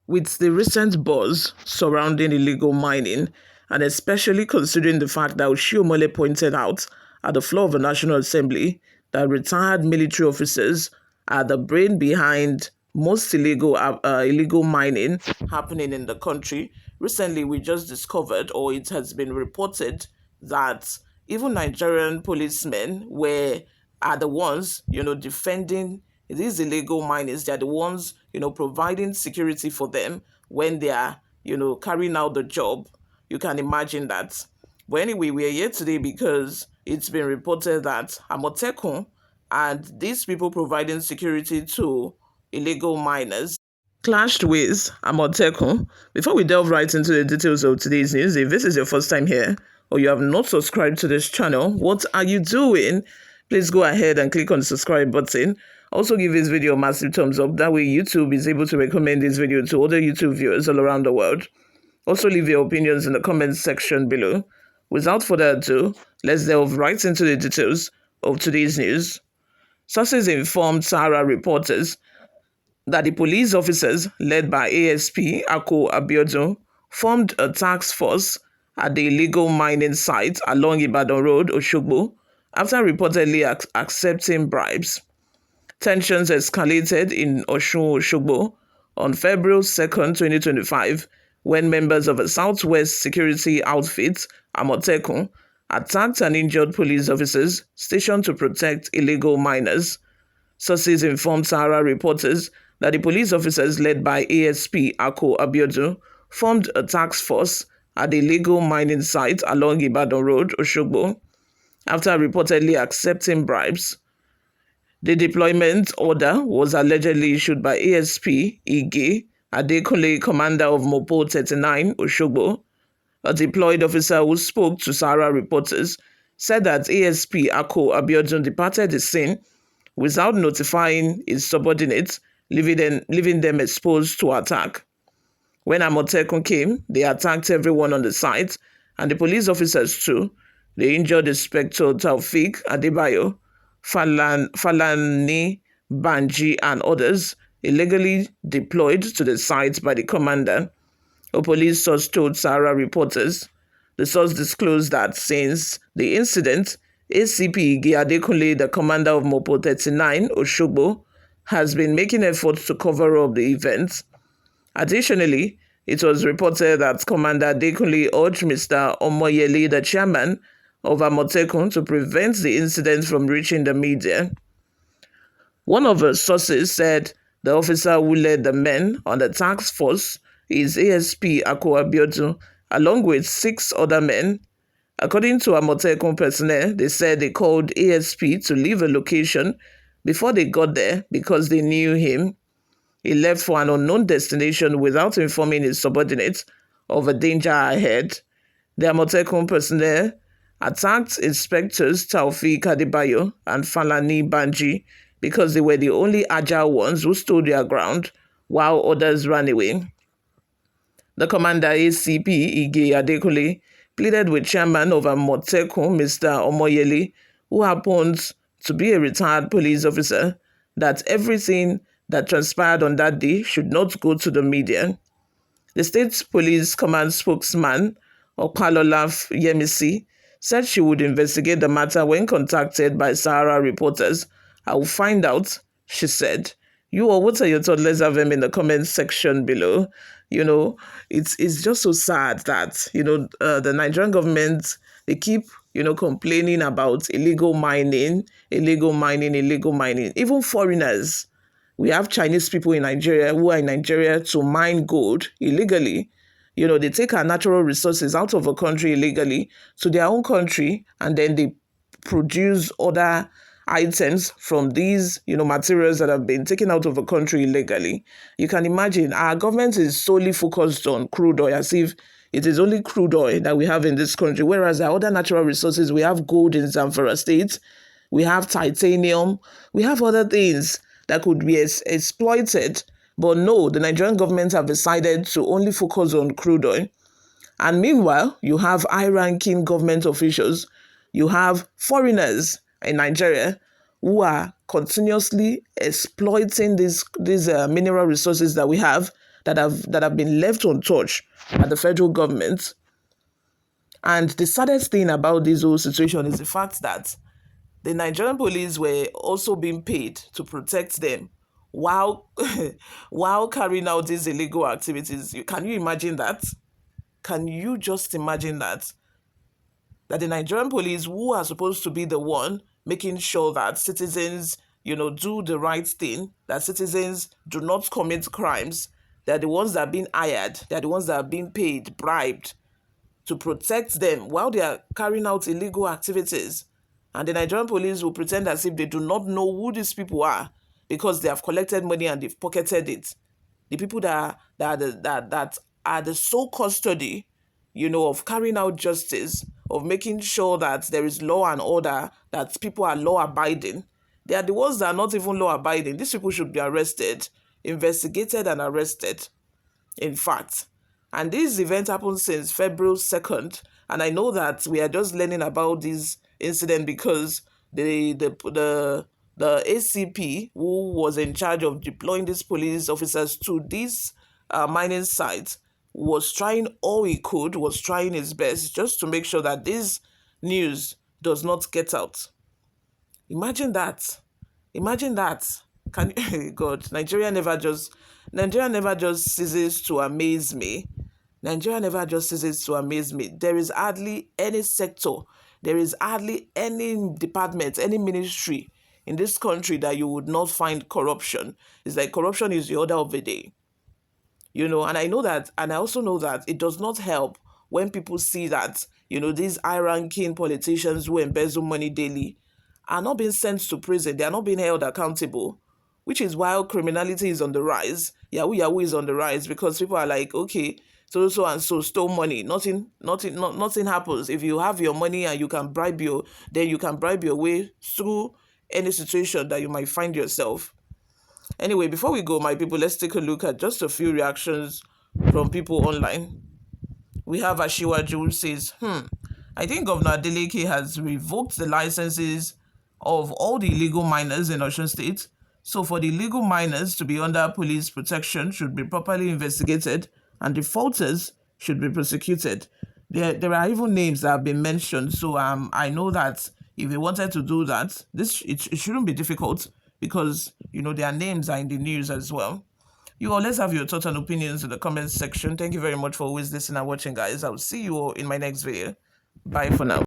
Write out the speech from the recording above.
With the recent buzz surrounding illegal mining, and especially considering the fact that Oshiomhole pointed out at the floor of the National Assembly that retired military officers are the brain behind most illegal mining happening in the country. Recently, we just discovered, or it has been reported, that even Nigerian policemen are the ones, defending these illegal miners. They're the ones, providing security for them when they are, carrying out the job. You can imagine that. But anyway, we are here today because it's been reported that Amotekun and these people providing security to illegal miners clashed with Amotekun. Before we delve right into the details of today's news, if this is your first time here or you have not subscribed to this channel, what are you doing? Please go ahead and click on the subscribe button. Also give this video a massive thumbs up. That way YouTube is able to recommend this video to other YouTube viewers all around the world. Also leave your opinions in the comments section below. Without further ado, let's delve right into the details of today's news. Sources informed Sahara reporters that the police officers led by ASP Ako Abiodun formed a task force at the illegal mining site along Ibadan Road, Osogbo, after reportedly accepting bribes. Tensions escalated in Osun, Osogbo on February 2nd, 2025, when members of a Southwest security outfit, Amotekun, attacked and injured police officers stationed to protect illegal miners. Sources informed Sahara reporters that the police officers led by ASP Ako Abiodun formed a task force at the illegal mining site along Ibadan Road, Osogbo, after reportedly accepting bribes. The deployment order was allegedly issued by ASP Ige Adekunle, commander of Mopo 39, Osogbo. A deployed officer who spoke to Sahara reporters said that ASP Ako Abiodun departed the scene without notifying his subordinates, leaving them exposed to attack. When Amotekun came, they attacked everyone on the site, and the police officers too. They injured Inspector Taufik Adebayo, Falani Banji, and others illegally deployed to the site by the commander. A police source told Sahara reporters. The source disclosed that since the incident, ACP Adekunle, the commander of Mopo 39, Osogbo, has been making efforts to cover up the event. Additionally, it was reported that Commander Adekunle urged Mr. Omoyele, the chairman of Amotekun, to prevent the incident from reaching the media. One of the sources said the officer who led the men on the task force is ASP Ako Abiodun, along with 6 other men. According to Amotekun personnel, they said they called ASP to leave a location before they got there because they knew him. He left for an unknown destination without informing his subordinates of a danger ahead. The Amotekun personnel attacked Inspectors Taufik Adebayo and Falani Banji because they were the only agile ones who stood their ground while others ran away. The commander, ACP Ige Adekunle, pleaded with chairman of Amotekun, Mr. Omoyele, who happens to be a retired police officer, that everything that transpired on that day should not go to the media. The state police command spokesman, Okalola Yemisi, said she would investigate the matter when contacted by Sahara reporters. I will find out, she said. You all, what are your thoughts? Let's have them in the comments section below. It's just so sad that, the Nigerian government, they keep, complaining about illegal mining. Even foreigners. We have Chinese people in Nigeria who are in Nigeria to mine gold illegally. They take our natural resources out of a country illegally to their own country, and then they produce other items from these, materials that have been taken out of a country illegally. You can imagine our government is solely focused on crude oil, as if it is only crude oil that we have in this country, whereas our other natural resources, we have gold in Zamfara State, we have titanium, we have other things that could be exploited. But no, the Nigerian government have decided to only focus on crude oil. And meanwhile, you have high-ranking government officials, you have foreigners in Nigeria who are continuously exploiting these mineral resources that we have. that have been left untouched by the federal government. And the saddest thing about this whole situation is the fact that the Nigerian police were also being paid to protect them while while carrying out these illegal activities. Can you imagine that? Can you just imagine that? That the Nigerian police, who are supposed to be the one making sure that citizens, do the right thing, that citizens do not commit crimes, they're the ones that are being hired, they're the ones that are being paid, bribed to protect them while they are carrying out illegal activities. And the Nigerian police will pretend as if they do not know who these people are because they have collected money and they've pocketed it. The people that are the sole custody, of carrying out justice, of making sure that there is law and order, that people are law abiding. They are the ones that are not even law abiding. These people should be arrested, investigated and arrested, in fact. And this event happened since February 2nd. And I know that we are just learning about this incident because the ACP, who was in charge of deploying these police officers to these mining sites, was trying all he could, was trying his best just to make sure that this news does not get out. Imagine that. Imagine that. Can God, Nigeria never just ceases to amaze me. Nigeria never just ceases to amaze me. There is hardly any sector, there is hardly any department, any ministry in this country that you would not find corruption. It's like corruption is the order of the day. And I know that, and I also know that it does not help when people see that, these high-ranking politicians who embezzle money daily are not being sent to prison. They are not being held accountable, which is why criminality is on the rise. Yahoo is on the rise because people are like, okay, so and so stole money. Nothing happens. If you have your money and you can bribe your way through any situation that you might find yourself. Anyway, before we go, my people, let's take a look at just a few reactions from people online. We have Ashiwaju who says, I think Governor Adeleke has revoked the licenses of all the illegal miners in Osun State. So for the illegal miners to be under police protection should be properly investigated and defaulters should be prosecuted. There are even names that have been mentioned. So I know that if they wanted to do that, it shouldn't be difficult because, their names are in the news as well. You all, let's have your thoughts and opinions in the comments section. Thank you very much for always listening and watching, guys. I'll see you all in my next video. Bye for now.